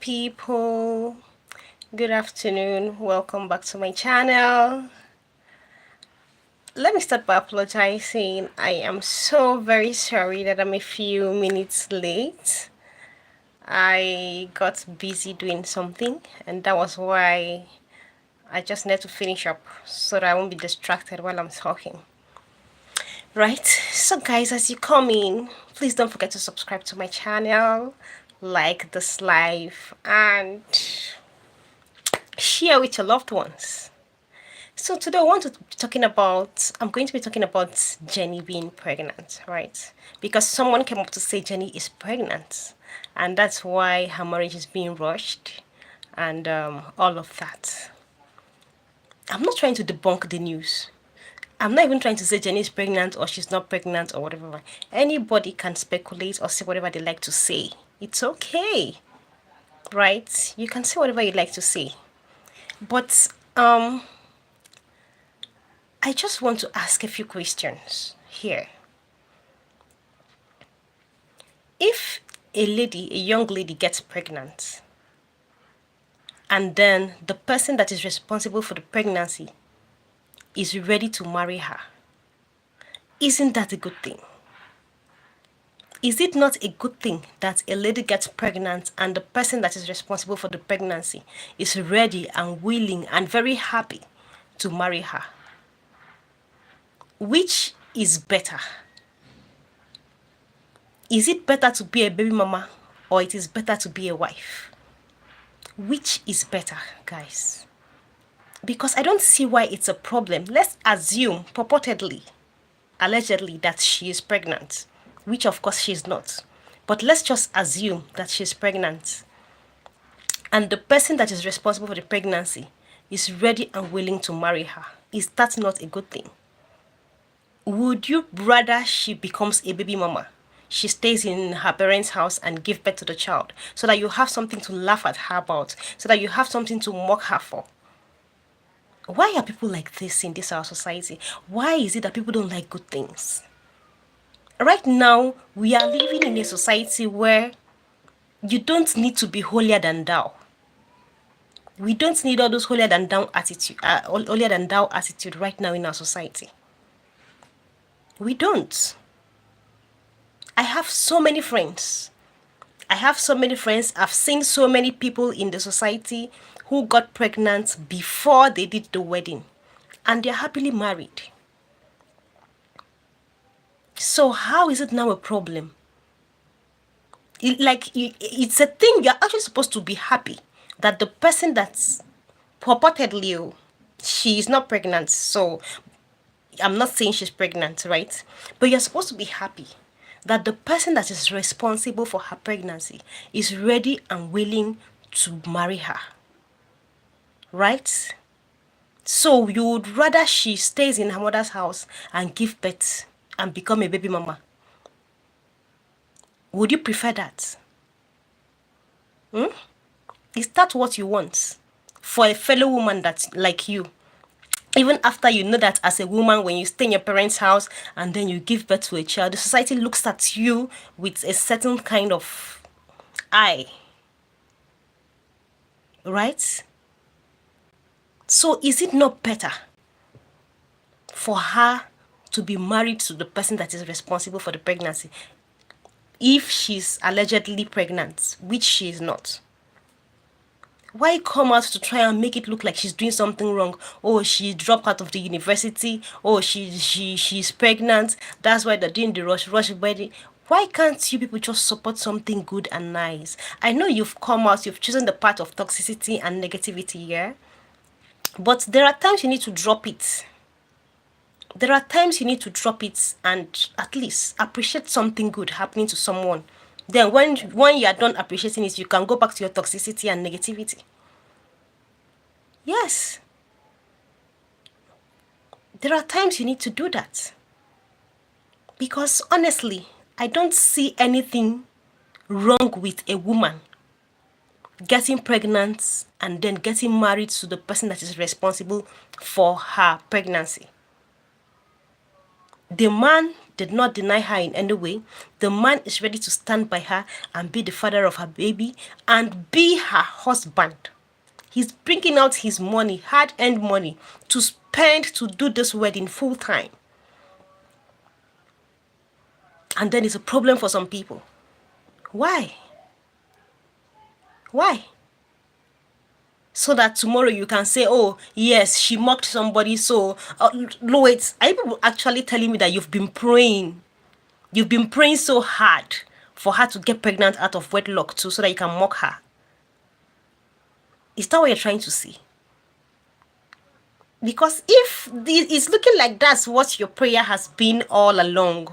people? Good afternoon. Welcome back to my channel. Let me start by apologizing. I am so very sorry that I'm a few minutes late. I got busy doing something, and that was why I just need to finish up so that I won't be distracted while I'm talking. Right, so guys, as you come in, please don't forget to subscribe to my channel, like this live, and share with your loved ones. So today I'm going to be talking about Jenny being pregnant, right? Because someone came up to say Jenny is pregnant, and that's why her marriage is being rushed, and all of that. I'm not trying to debunk the news. I'm not even trying to say Jenny is pregnant or she's not pregnant or whatever. Anybody can speculate or say whatever they like to say. It's okay, right? You can say whatever you like to say. But I just want to ask a few questions here. If a young lady gets pregnant, and then the person that is responsible for the pregnancy is ready to marry her, isn't that a good thing? Is it not a good thing that a lady gets pregnant and the person that is responsible for the pregnancy is ready and willing and very happy to marry her? Which is better? Is it better to be a baby mama or it is better to be a wife? Which is better, guys? Because I don't see why it's a problem. Let's assume, purportedly, allegedly, that she is pregnant, which of course she's not. But let's just assume that she's pregnant. And the person that is responsible for the pregnancy is ready and willing to marry her. Is that not a good thing? Would you rather she becomes a baby mama? She stays in her parents' house and give birth to the child so that you have something to laugh at her about, so that you have something to mock her for. Why are people like this in our society? Why is it that people don't like good things? Right now, we are living in a society where you don't need to be holier than thou. We don't need all those holier than thou attitude right now in our society. We don't. I have so many friends. I've seen so many people in the society who got pregnant before they did the wedding, and they're happily married. So how is it now a problem? It's a thing you're actually supposed to be happy that the person that's purportedly, she is not pregnant, so I'm not saying she's pregnant, right? But you're supposed to be happy that the person that is responsible for her pregnancy is ready and willing to marry her, right? So you would rather she stays in her mother's house and give birth and become a baby mama. Would you prefer that? Is that what you want for a fellow woman that's like you? Even after you know that as a woman, when you stay in your parents' house and then you give birth to a child, the society looks at you with a certain kind of eye. Right? So is it not better for her to be married to the person that is responsible for the pregnancy if she's allegedly pregnant, which she is not? Why come out to try and make it look like she's doing something wrong? Oh, she dropped out of the university. Oh, she's pregnant. That's why they're doing the rush wedding. Why can't you people just support something good and nice? I know you've chosen the path of toxicity and negativity, yeah? But there are times you need to drop it. There are times you need to drop it and at least appreciate something good happening to someone. Then when you are done appreciating it, you can go back to your toxicity and negativity. Yes. There are times you need to do that. Because honestly, I don't see anything wrong with a woman getting pregnant and then getting married to the person that is responsible for her pregnancy. The man did not deny her in any way. The man is ready to stand by her and be the father of her baby and be her husband. He's bringing out his money, hard-earned money, to spend to do this wedding full time. And then it's a problem for some people. Why? Why? So that tomorrow you can say, oh, yes, she mocked somebody. So, wait, are you actually telling me that you've been praying? You've been praying so hard for her to get pregnant out of wedlock too, so that you can mock her. Is that what you're trying to say? Because if it's looking like that's what your prayer has been all along,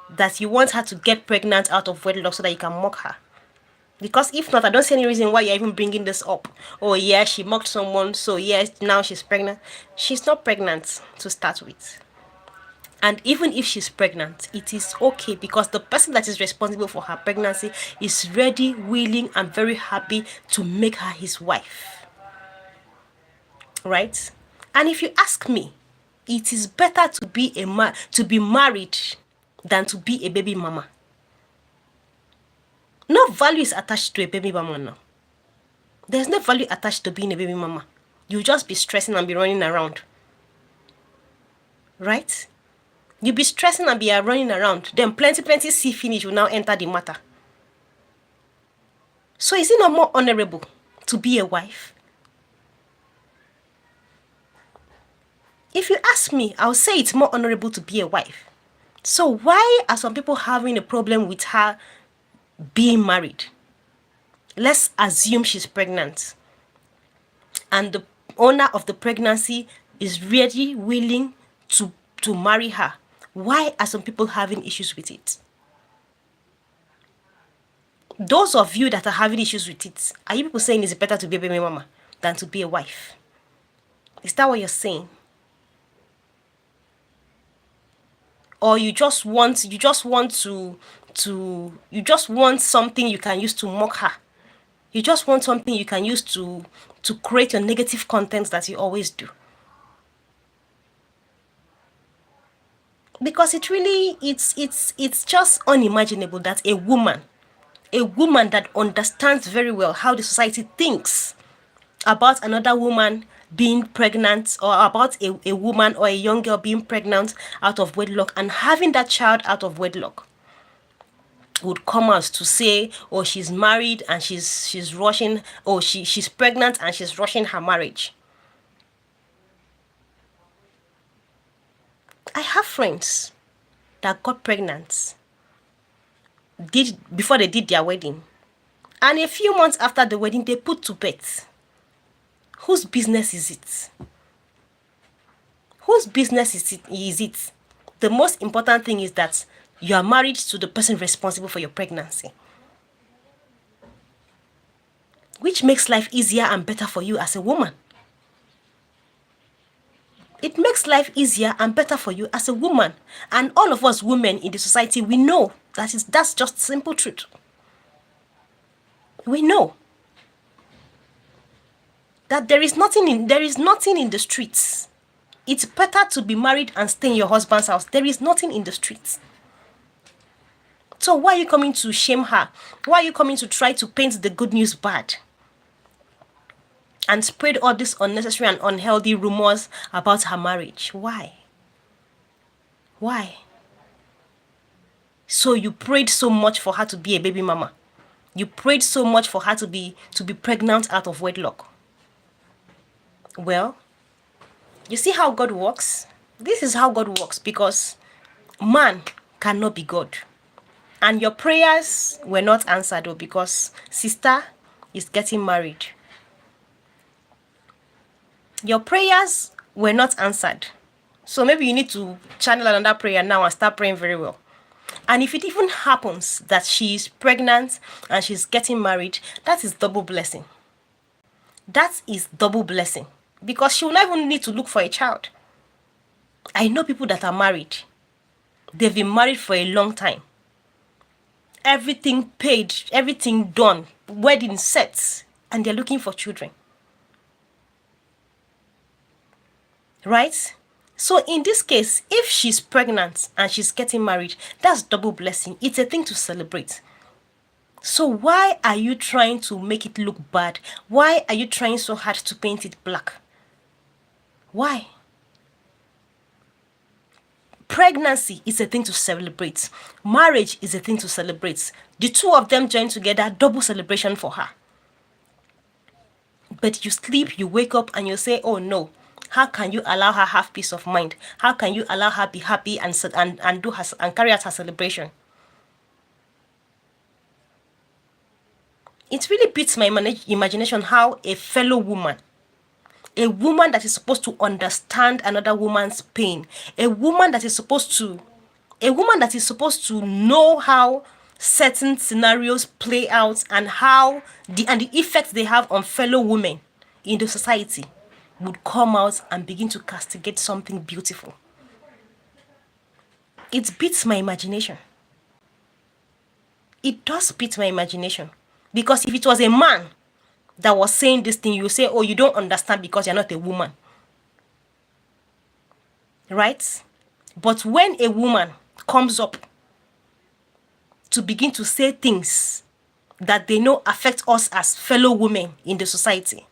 that you want her to get pregnant out of wedlock so that you can mock her. Because if not, I don't see any reason why you're even bringing this up. Oh, yeah, she mocked someone, so yes, now she's pregnant. She's not pregnant to start with. And even if she's pregnant, it is okay because the person that is responsible for her pregnancy is ready, willing, and very happy to make her his wife. Right? And if you ask me, it is better to be married than to be a baby mama. No value is attached to a baby mama now. There's no value attached to being a baby mama. You'll just be stressing and be running around. Right? You'll be stressing and be running around. Then plenty see finish will now enter the matter. So is it not more honorable to be a wife? If you ask me, I'll say it's more honorable to be a wife. So why are some people having a problem with her being married? Let's assume she's pregnant and the owner of the pregnancy is really willing to marry her. Why are some people having issues with it? Those of you that are having issues with it, are you people saying it's better to be a baby mama than to be a wife? Is that what you're saying? Or you just want something you can use to mock her? You just want something you can use to create your negative content that you always do. Because it's just unimaginable that a woman that understands very well how the society thinks about another woman being pregnant, or about a woman or a young girl being pregnant out of wedlock and having that child out of wedlock, would come out to say, oh, she's married and she's rushing, or she's pregnant and she's rushing her marriage. I have friends that got pregnant before they did their wedding, and a few months after the wedding they put to bed. Whose business is it? Whose business is it? The most important thing is that you are married to the person responsible for your pregnancy, which makes life easier and better for you as a woman. It makes life easier and better for you as a woman. And all of us women in the society, we know that's just simple truth. We know that there is nothing in the streets. It's better to be married and stay in your husband's house. There is nothing in the streets. So why are you coming to shame her? Why are you coming to try to paint the good news bad? And spread all these unnecessary and unhealthy rumors about her marriage? Why? Why? So you prayed so much for her to be a baby mama. You prayed so much for her to be pregnant out of wedlock. Well, you see how God works? This is how God works, because man cannot be God. And your prayers were not answered, though, because sister is getting married. Your prayers were not answered. So maybe you need to channel another prayer now and start praying very well. And if it even happens that she is pregnant and she's getting married, that is double blessing. That is double blessing. Because she will not even need to look for a child. I know people that are married. They've been married for a long time. Everything paid, everything done, wedding sets, and they're looking for children. Right? So in this case, if she's pregnant and she's getting married, that's double blessing. It's a thing to celebrate. So why are you trying to make it look bad? Why are you trying so hard to paint it black? Why? Pregnancy is a thing to celebrate. Marriage is a thing to celebrate. The two of them join together, double celebration for her. But you sleep, you wake up, and you say, oh no, how can you allow her have peace of mind? How can you allow her be happy and do her and carry out her celebration? It really beats my imagination how a fellow woman, a woman that is supposed to understand another woman's pain, a woman that is supposed to know how certain scenarios play out and how the effects they have on fellow women in the society, would come out and begin to castigate something beautiful. It beats my imagination. It does beat my imagination. Because if it was a man that was saying this thing, you say, oh, you don't understand because you're not a woman. Right? But when a woman comes up to begin to say things that they know affect us as fellow women in the society,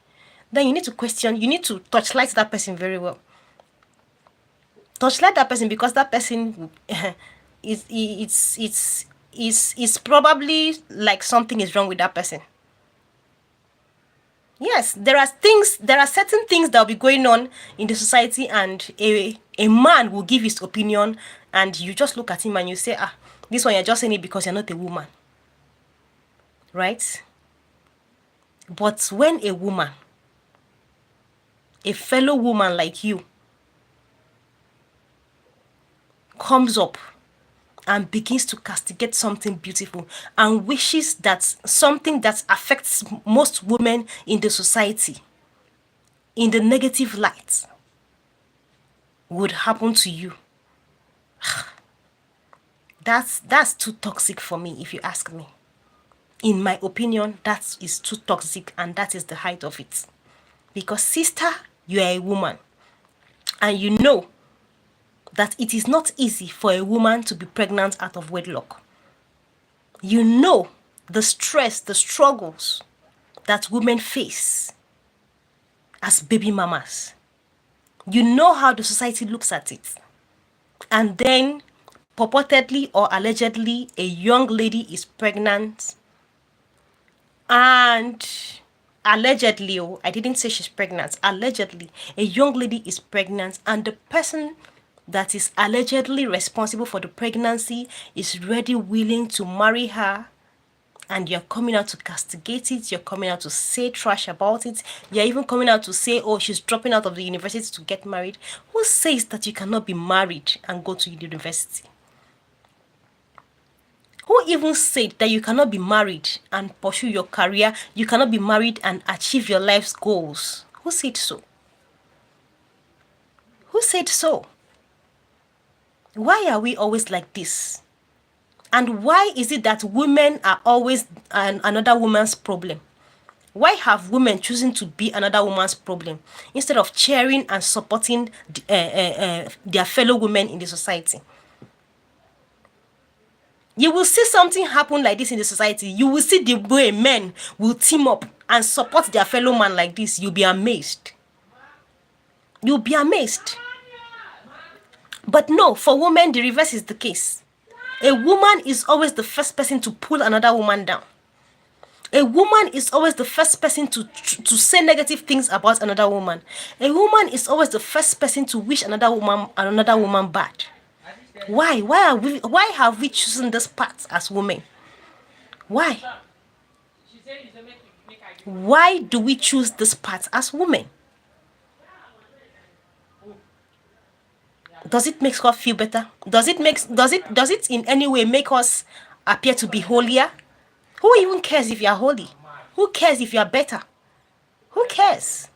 then you need to question, you need to touchlight that person very well. Touchlight that person, because that person is probably like something is wrong with that person. Yes, there are certain things that will be going on in the society, and a man will give his opinion, and you just look at him and you say, this one you're just saying it because you're not a woman. Right? But when a woman, a fellow woman like you, comes up and begins to castigate something beautiful and wishes that something that affects most women in the society in the negative light would happen to you, that's too toxic for me, if you ask me. In my opinion, that is too toxic, and that is the height of it. Because sister, you are a woman, and you know that it is not easy for a woman to be pregnant out of wedlock. You know the stress, the struggles that women face as baby mamas. You know how the society looks at it. And then, purportedly or allegedly, a young lady is pregnant. And allegedly, I didn't say she's pregnant, allegedly, a young lady is pregnant, and the person that is allegedly responsible for the pregnancy is ready, willing to marry her, and you're coming out to castigate it, you're coming out to say trash about it, you're even coming out to say, oh, she's dropping out of the university to get married. Who says that you cannot be married and go to university? Who even said that you cannot be married and pursue your career, you cannot be married and achieve your life's goals? Who said so? Who said so? Why are we always like this? And why is it that women are always another woman's problem? Why have women chosen to be another woman's problem instead of cheering and supporting their fellow women in the society? You will see something happen like this in the society. You will see the way men will team up and support their fellow man like this. You'll be amazed. You'll be amazed. But no, for women, the reverse is the case. A woman is always the first person to pull another woman down. A woman is always the first person to say negative things about another woman. A woman is always the first person to wish another woman bad. Why? Why have we chosen this path as women? Why? Why do we choose this path as women? Does it make us feel better? Does it in any way make us appear to be holier? Who even cares if you are holy? Who cares if you are better? Who cares?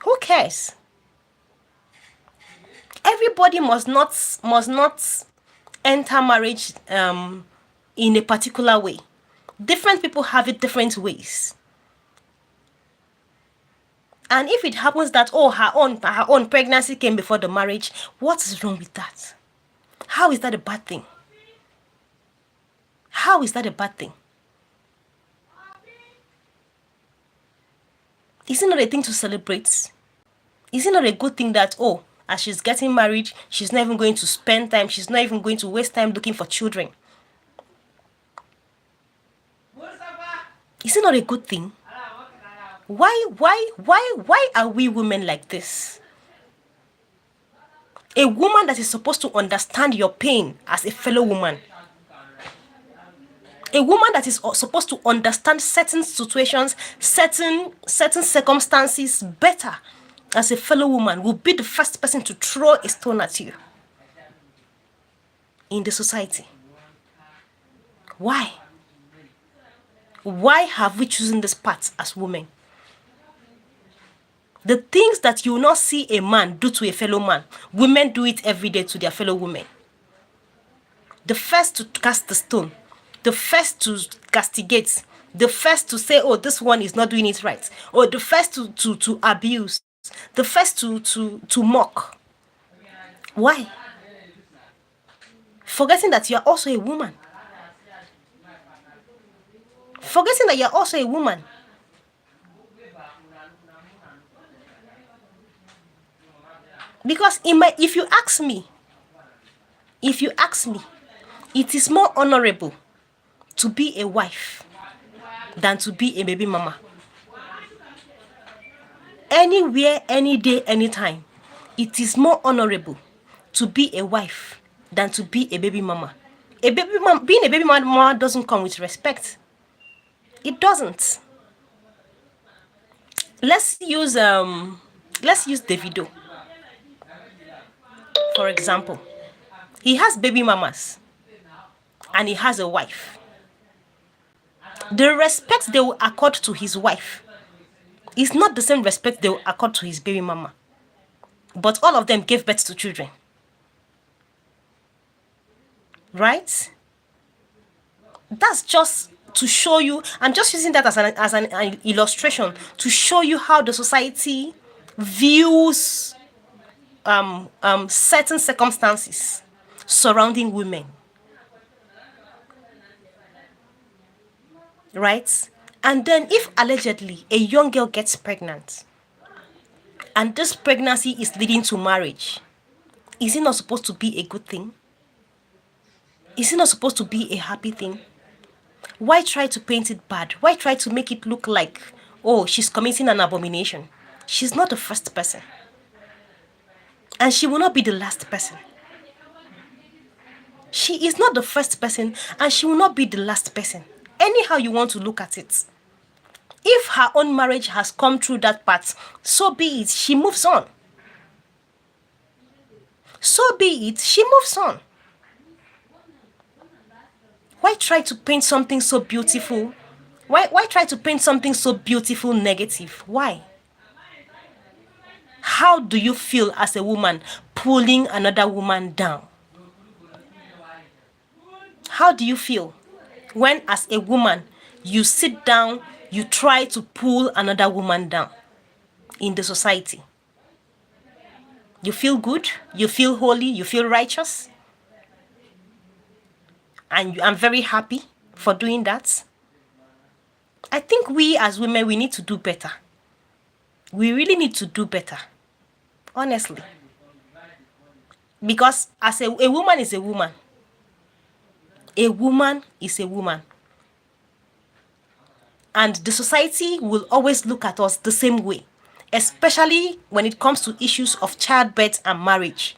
Who cares? Everybody must not enter marriage in a particular way. Different people have it different ways. And if it happens that, oh, her own pregnancy came before the marriage, what is wrong with that? How is that a bad thing? How is that a bad thing? Is it not a thing to celebrate? Is it not a good thing that, oh, as she's getting married, she's not even going to spend time, she's not even going to waste time looking for children? Is it not a good thing? Why are we women like this? A woman that is supposed to understand your pain as a fellow woman. A woman that is supposed to understand certain situations, certain circumstances better as a fellow woman will be the first person to throw a stone at you in the society. Why? Why have we chosen this path as women? The things that you will not see a man do to a fellow man, women do it every day to their fellow women. The first to cast the stone, the first to castigate, the first to say, oh, this one is not doing it right, or the first to abuse, the first to mock. Why? Forgetting that you are also a woman. Forgetting that you are also a woman. Because if you ask me, it is more honorable to be a wife than to be a baby mama. Anywhere, any day, anytime, it is more honorable to be a wife than to be a baby mama. Being a baby mama doesn't come with respect. It doesn't. Let's use Davido. For example, he has baby mamas and he has a wife. The respect they will accord to his wife is not the same respect they will accord to his baby mama. But all of them gave birth to children. Right? That's just to show you, I'm just using that as an illustration to show you how the society views certain circumstances surrounding women. Right? And then if allegedly a young girl gets pregnant and this pregnancy is leading to marriage, is it not supposed to be a good thing? Is it not supposed to be a happy thing? Why try to paint it bad? Why try to make it look like, oh, she's committing an abomination? She's not the first person. And she will not be the last person. She is not the first person and she will not be the last person. Anyhow you want to look at it. If her own marriage has come through that path, so be it, she moves on. So be it, she moves on. Why try to paint something so beautiful? Why try to paint something so beautiful negative? Why? How do you feel as a woman pulling another woman down? How do you feel when as a woman you sit down, you try to pull another woman down in the society? You feel good? You feel holy? You feel righteous? And I'm very happy for doing that. I think we as women, we need to do better. We really need to do better. Honestly. Because as a woman is a woman. A woman is a woman. And the society will always look at us the same way. Especially when it comes to issues of childbirth and marriage.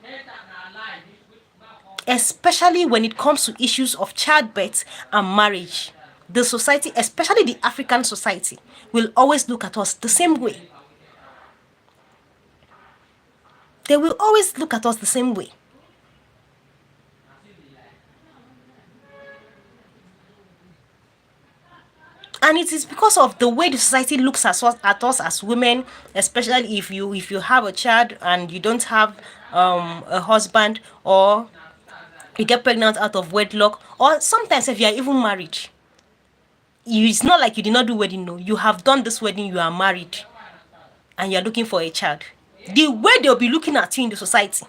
Especially when it comes to issues of childbirth and marriage. The society, especially the African society, will always look at us the same way. They will always look at us the same way. And it is because of the way the society looks at us as women, especially if you have a child and you don't have a husband, or you get pregnant out of wedlock, or sometimes if you are even married. It's not like you did not do wedding, no. You have done this wedding, you are married. and you're looking for a child, the way they'll be looking at you in the society,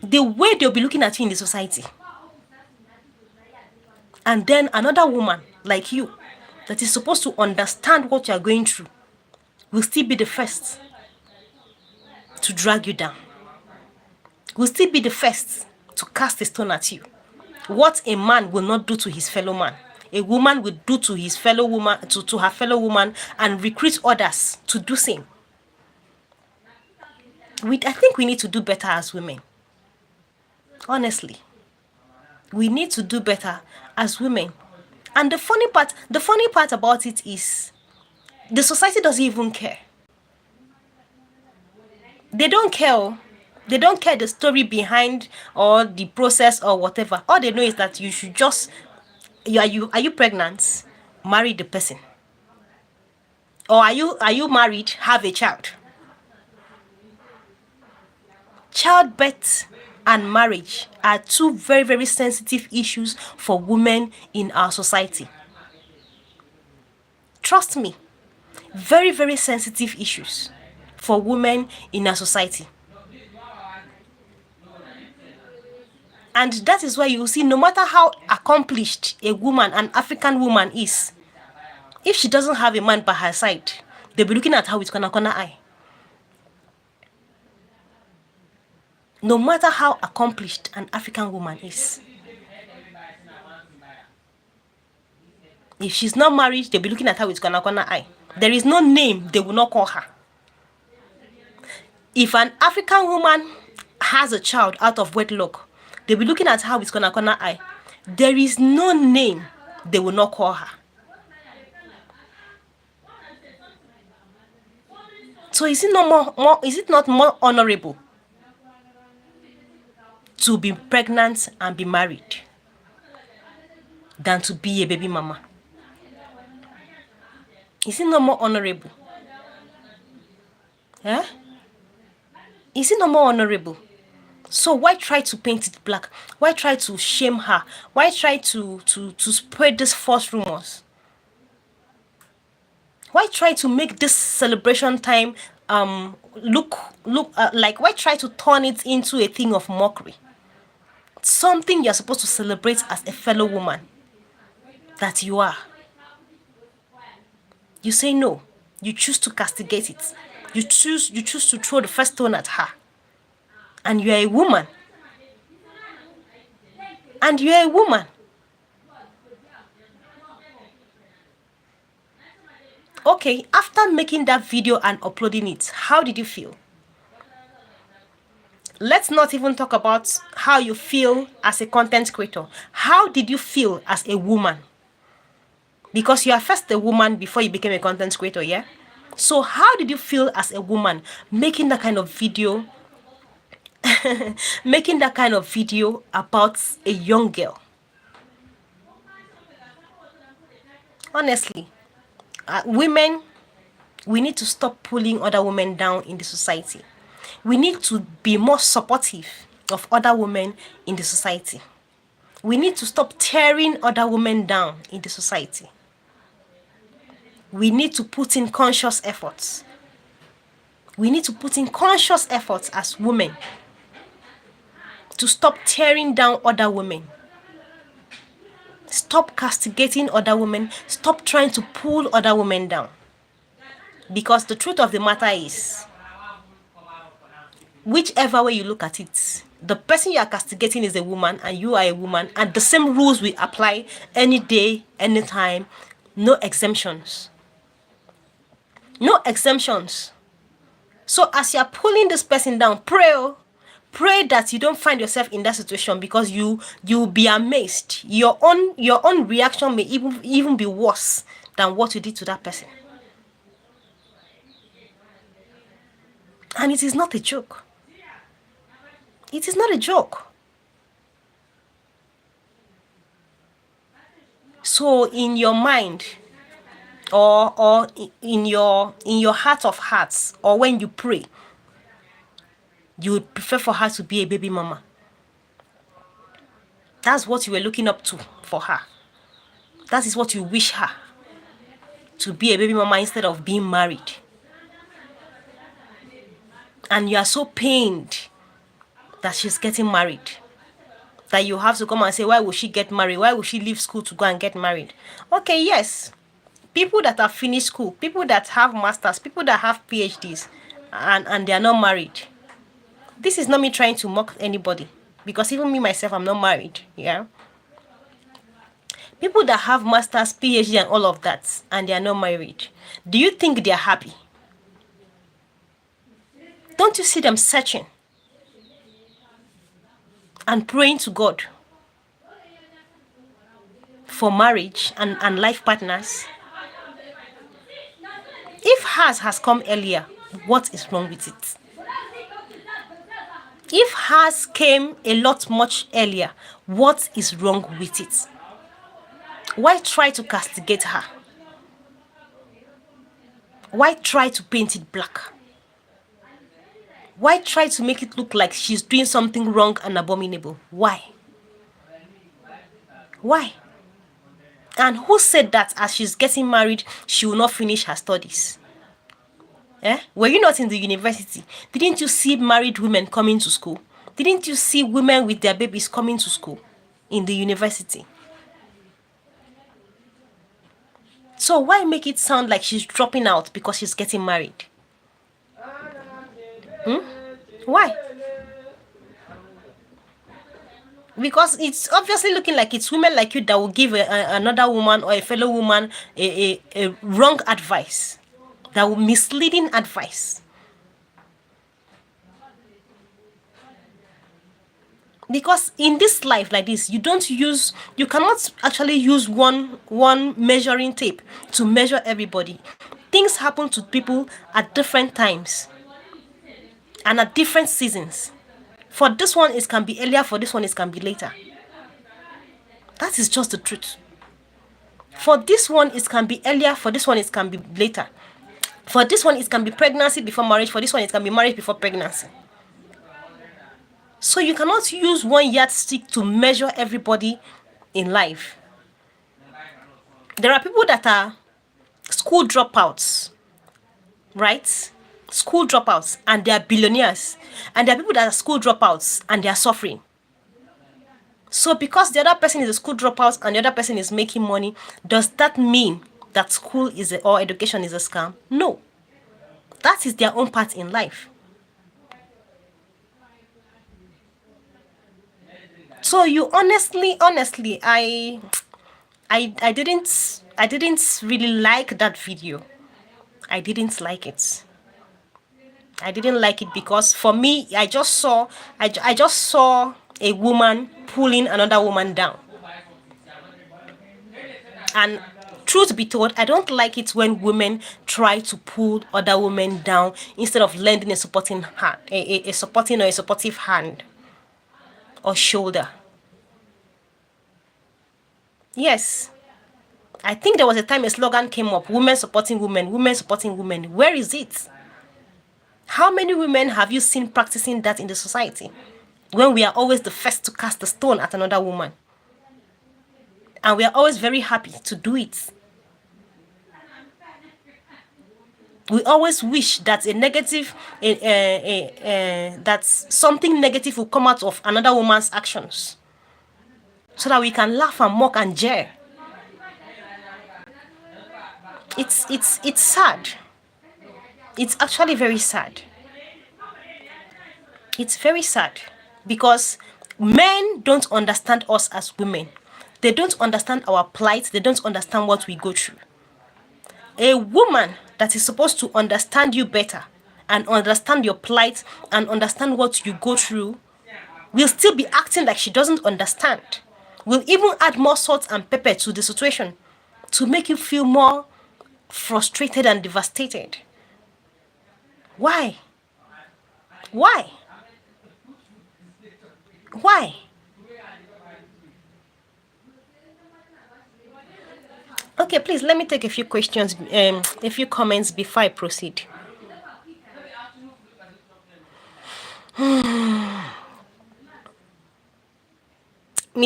the way they'll be looking at you in the society, and then another woman like you that is supposed to understand what you're going through will still be the first to drag you down, will still be the first to cast a stone at you. What a man will not do to his fellow man, a woman will do to his fellow woman, to her fellow woman, and recruit others to do same. I think we need to do better as women. Honestly, we need to do better as women. And the funny part about it is the society doesn't even care. They don't care. They don't care the story behind or the process or whatever. All they know is that you should just, are you pregnant? Marry the person. Or are you married? Have a child. Childbirth and marriage are two very, very sensitive issues for women in our society. Trust me, very, very sensitive issues for women in our society. And that is why you see, no matter how accomplished a woman, an African woman is, if she doesn't have a man by her side, they'll be looking at her with corner eye. No matter how accomplished an African woman is, if she's not married, they'll be looking at her with corner eye. There is no name they will not call her. If an African woman has a child out of wedlock, they'll be looking at her with corner eye. There is no name they will not call her. So is it not more honorable to be pregnant and be married than to be a baby mama? Is it not more honorable? Eh? Is it not more honorable? So why try to paint it black? Why try to shame her? Why try to spread these false rumors? Why try to make this celebration time look like, why try to turn it into a thing of mockery? Something you're supposed to celebrate as a fellow woman that you are. You say no. You choose to castigate it. You choose to throw the first stone at her. And you are a woman. And you are a woman. Okay, after making that video and uploading it, how did you feel? Let's not even talk about how you feel as a content creator. How did you feel as a woman? Because you are first a woman before you became a content creator, yeah? So how did you feel as a woman making that kind of video? Making that kind of video about a young girl? Honestly, women, we need to stop pulling other women down in the society. We need to be more supportive of other women in the society. We need to stop tearing other women down in the society. We need to put in conscious efforts. We need to put in conscious efforts as women to stop tearing down other women. Stop castigating other women. Stop trying to pull other women down. Because the truth of the matter is, whichever way you look at it, the person you are castigating is a woman and you are a woman, and the same rules will apply any day, anytime. No exemptions. No exemptions. So as you are pulling this person down, pray that you don't find yourself in that situation, because you'll be amazed. Your own reaction may even be worse than what you did to that person. And it is not a joke. It is not a joke. So in your mind, or in your heart of hearts, or when you pray, you would prefer for her to be a baby mama. That's what you were looking up to for her. That is what you wish her. to be a baby mama instead of being married. And you are so pained that she's getting married, that you have to come and say, why would she get married? Why would she leave school to go and get married? Okay, yes. People that have finished school, people that have masters, people that have PhDs, and they are not married. This is not me trying to mock anybody, because even me myself, I'm not married. Yeah. People that have masters, PhD, and all of that, and they are not married. Do you think they are happy? Don't you see them searching and praying to God for marriage and life partners? If hers has come earlier, what is wrong with it? If hers came a lot much earlier, what is wrong with it? Why try to castigate her? Why try to paint it black? Why try to make it look like she's doing something wrong and abominable? Why? Why? And who said that as she's getting married, she will not finish her studies? Were you not in the university? Didn't you see married women coming to school? Didn't you see women with their babies coming to school in the university? So why make it sound like she's dropping out because she's getting married? Why? Because it's obviously looking like it's women like you that will give another woman or a fellow woman a wrong advice, that will misleading advice. Because in this life like this, you cannot actually use one measuring tape to measure everybody. Things happen to people at different times and at different seasons. For this one, it can be earlier. For this one, it can be later. That is just the truth. For this one, it can be earlier. For this one, it can be later. For this one, it can be pregnancy before marriage. For this one, it can be marriage before pregnancy. So you cannot use one yardstick to measure everybody in life. There are people that are school dropouts, right? School dropouts, and they are billionaires. And there are people that are school dropouts and they are suffering. So because the other person is a school dropout and the other person is making money, does that mean that school or education is a scam? No. That is their own part in life. So you honestly, I didn't really like that video. I didn't like it. I didn't like it because for me, I just saw a woman pulling another woman down. And truth be told, I don't like it when women try to pull other women down instead of lending a supporting hand, a supporting or a supportive hand or shoulder. Yes. I think there was a time a slogan came up, women supporting women, women supporting women. Where is it? How many women have you seen practicing that in the society? When we are always the first to cast a stone at another woman. And we are always very happy to do it. We always wish that that something negative will come out of another woman's actions, so that we can laugh and mock and jeer. It's sad. It's actually very sad. It's very sad because men don't understand us as women. They don't understand our plight. They don't understand what we go through. A woman that is supposed to understand you better and understand your plight and understand what you go through will still be acting like she doesn't understand. Will even add more salt and pepper to the situation to make you feel more frustrated and devastated. Why? Why? Why? Okay, please let me take a few questions, a few comments before I proceed.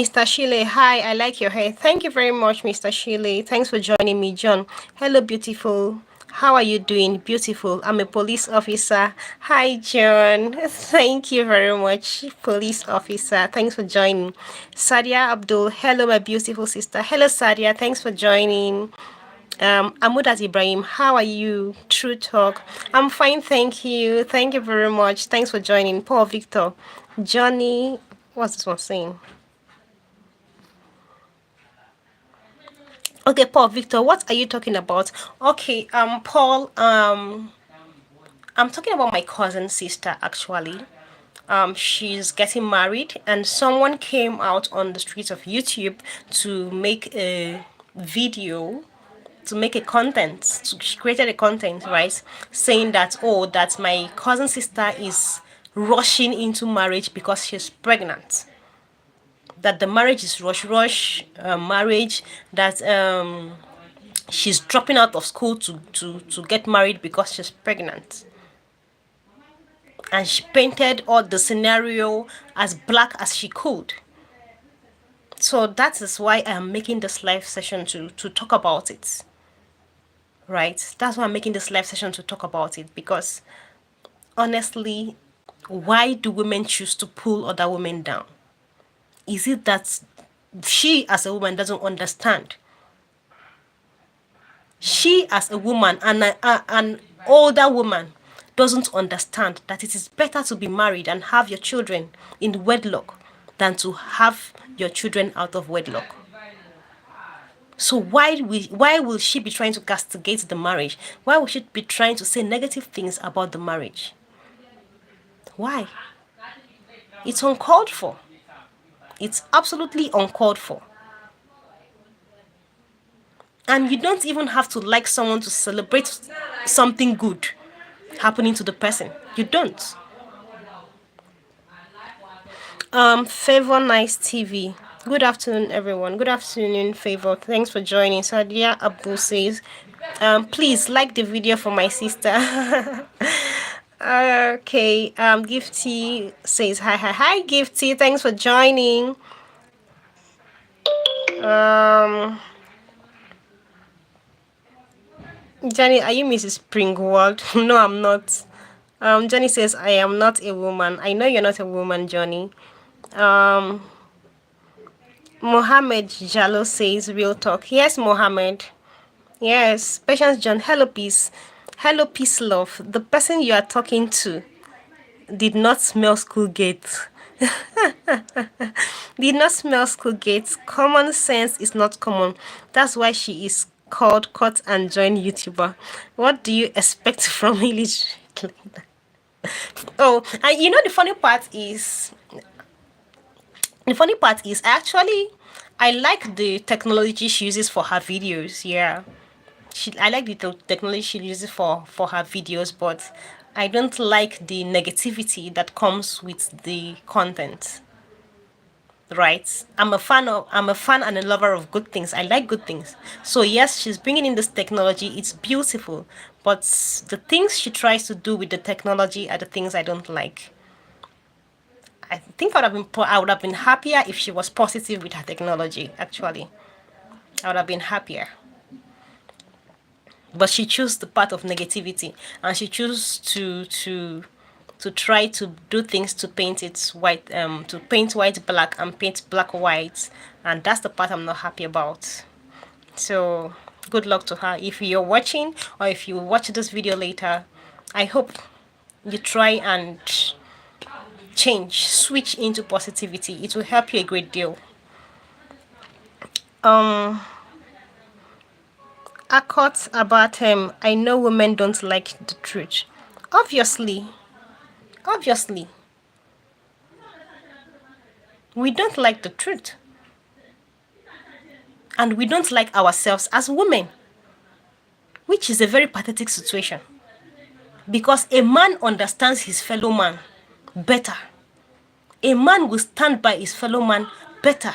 Mr. Shile, hi, I like your hair. Thank you very much, Mr. Shile. Thanks for joining me, John. Hello, beautiful. How are you doing? Beautiful. I'm a police officer. Hi, John. Thank you very much, police officer. Thanks for joining. Sadia Abdul, hello, my beautiful sister. Hello, Sadia. Thanks for joining. Amudat Ibrahim, how are you? True Talk. I'm fine, thank you. Thank you very much. Thanks for joining. Paul Victor. Johnny, what's this one saying? Okay, Paul Victor, what are you talking about? Okay, Paul, I'm talking about my cousin's sister actually. She's getting married, and someone came out on the streets of YouTube to make a video, to make a content. So she created a content, right, saying that, oh, that my cousin sister is rushing into marriage because she's pregnant. That the marriage is rush marriage. That she's dropping out of school to get married because she's pregnant. And she painted all the scenario as black as she could. So that is why I'm making this live session to talk about it. Right? That's why I'm making this live session to talk about it, because honestly, why do women choose to pull other women down? Is it that she as a woman doesn't understand? She as a woman, and an older woman, doesn't understand that it is better to be married and have your children in wedlock than to have your children out of wedlock. So why will she be trying to castigate the marriage? Why will she be trying to say negative things about the marriage? Why? It's uncalled for. It's absolutely uncalled for. And you don't even have to like someone to celebrate something good happening to the person. You don't. Favor Nice TV. Good afternoon, everyone. Good afternoon, Favor. Thanks for joining. Sadia Abdul says, please like the video for my sister. Okay. Gifty says, hi, Gifty. Thanks for joining. Jenny, are you Mrs. Springwald? No, I'm not. Johnny says, I am not a woman. I know you're not a woman, Johnny. Mohammed Jalo says, real talk. Yes, Mohammed. Yes. Patience John, hello, peace. Hello, peace, love. The person you are talking to did not smell school gates. Did not smell school gates. Common sense is not common. That's why she is called cut and join YouTuber. What do you expect from illiterate? Oh, and you know the funny part is actually I like the technology she uses for her videos. Yeah, I like the technology she uses for her videos, but I don't like the negativity that comes with the content. Right? I'm a fan and a lover of good things. I like good things. So yes, she's bringing in this technology. It's beautiful, but the things she tries to do with the technology are the things I don't like. I think I would have been happier if she was positive with her technology. Actually, I would have been happier. But she chose the path of negativity, and she chose to try to do things to paint it white, to paint white black and paint black white, and that's the part I'm not happy about. So good luck to her. If you're watching, or if you watch this video later, I hope you try and switch into positivity. It will help you a great deal. Akot about him. I know women don't like the truth. Obviously, we don't like the truth, and we don't like ourselves as women, which is a very pathetic situation, because a man understands his fellow man better. A man will stand by his fellow man better.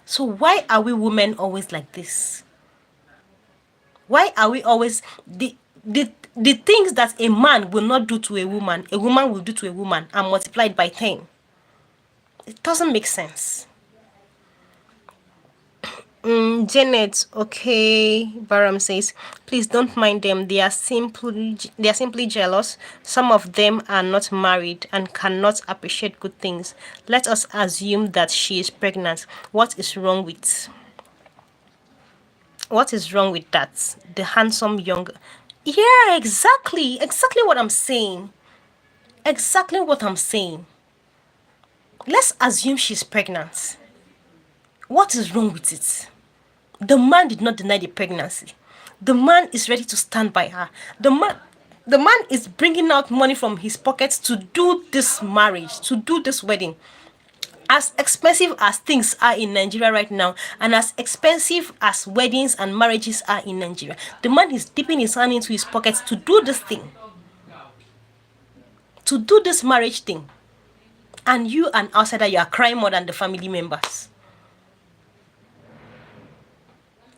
So why are we women always like this? Why are we always the things that a man will not do to a woman will do to a woman, and multiplied by 10? It doesn't make sense. Janet, okay, Baram says, please don't mind them. They are simply jealous. Some of them are not married and cannot appreciate good things. Let us assume that she is pregnant. What is wrong with that? The handsome young. Yeah, exactly what I'm saying. Exactly what I'm saying. Let's assume she's pregnant. What is wrong with it? The man did not deny the pregnancy. The man is ready to stand by her. The man is bringing out money from his pockets to do this marriage, to do this wedding. As expensive as things are in Nigeria right now, and as expensive as weddings and marriages are in Nigeria, the man is dipping his hand into his pockets to do this thing, to do this marriage thing. And you, an outsider, you are crying more than the family members.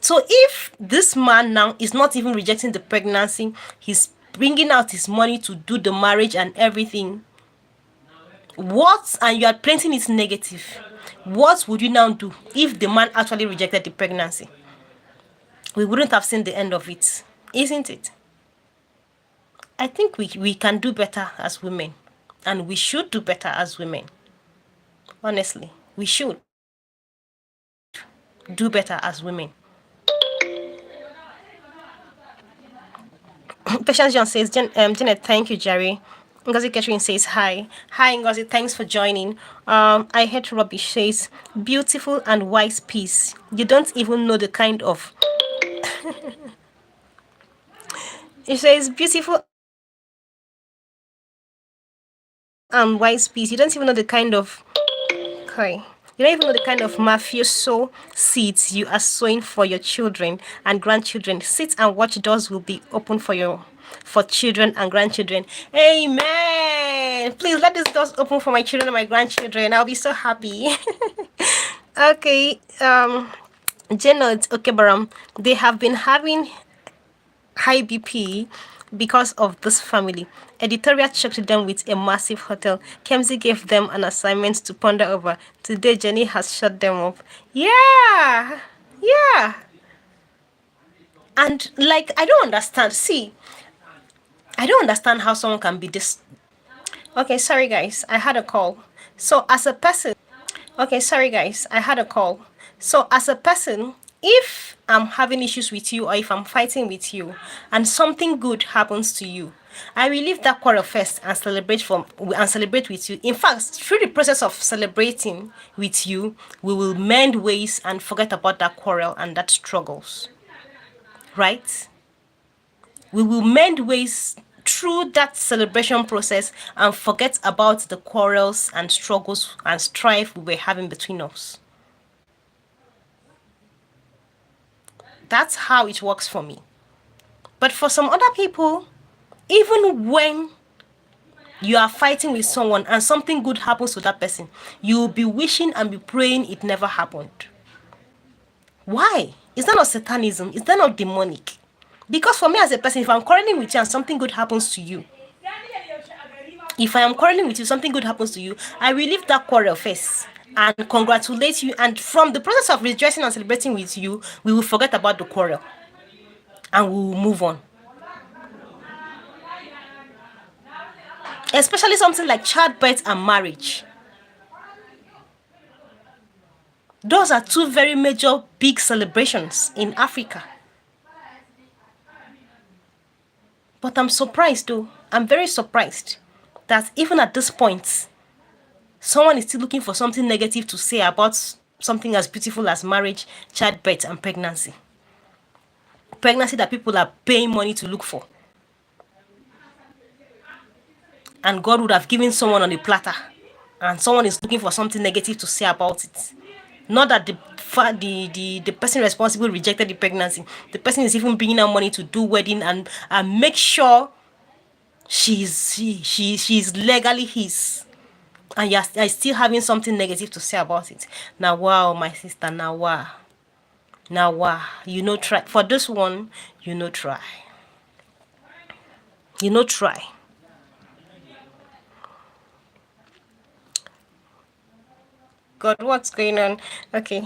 So if this man now is not even rejecting the pregnancy, he's bringing out his money to do the marriage and everything, and you are painting it negative, what would you now do if the man actually rejected the pregnancy? We wouldn't have seen the end of it, isn't it? I think we can do better as women, and we should do better as women. Honestly, we should do better as women. Patience John says, Janet, thank you, Jerry. Ngozi Catherine says, hi. Hi, Ngozi, thanks for joining. I hate rubbish says, beautiful and wise piece. You don't even know the kind of... It says, beautiful and wise piece. You don't even know the kind of... Okay. You don't even know the kind of mafioso seeds you are sowing for your children and grandchildren. Sit and watch, doors will be open for children and grandchildren. Amen. Please let these doors open for my children and my grandchildren. I'll be so happy. Okay. Janet Okebaram, they have been having high BP because of this family. Editorial checked them with a massive hotel. Kemsey gave them an assignment to ponder over. Today, Jenny has shut them up. Yeah. Yeah. And, like, I don't understand. See, I don't understand how someone can be this. Okay, sorry, guys. I had a call. So, as a person, okay, sorry, guys. I had a call. So, as a person, if I'm having issues with you or if I'm fighting with you and something good happens to you, I will leave that quarrel first and celebrate with you. In fact, through the process of celebrating with you, we will mend ways and forget about that quarrel and that struggles. Right? We will mend ways through that celebration process and forget about the quarrels and struggles and strife we were having between us. That's how it works for me. But for some other people, even when you are fighting with someone and something good happens to that person, you will be wishing and be praying it never happened. Why? Is that not satanism? Is that not demonic? Because for me as a person, if I'm quarreling with you and something good happens to you, if I am quarreling with you, something good happens to you, I will leave that quarrel first and congratulate you. And from the process of rejoicing and celebrating with you, we will forget about the quarrel and we will move on. Especially something like childbirth and marriage. Those are two very major big celebrations in Africa. But I'm surprised though. I'm very surprised that even at this point, someone is still looking for something negative to say about something as beautiful as marriage, childbirth, and pregnancy. Pregnancy that people are paying money to look for. And God would have given someone on a platter. And someone is looking for something negative to say about it. Not that the person responsible rejected the pregnancy. The person is even bringing out money to do wedding and make sure she's legally his. And you're still having something negative to say about it. Now, wow, my sister, now, wow. Now, wow. Try. For this one, try. Try. God, what's going on? Okay.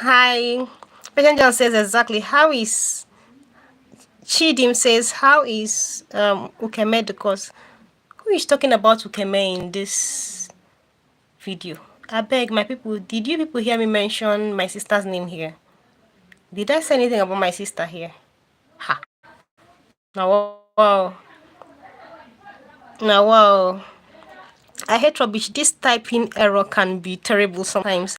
Hi. Patient John says exactly. How is Chidim says, how is Ukeme the cause? Who is talking about Ukeme in this video? I beg my people, did you people hear me mention my sister's name here? Did I say anything about my sister here? Ha. Now wow. Now wow. I hate rubbish. This typing error can be terrible sometimes.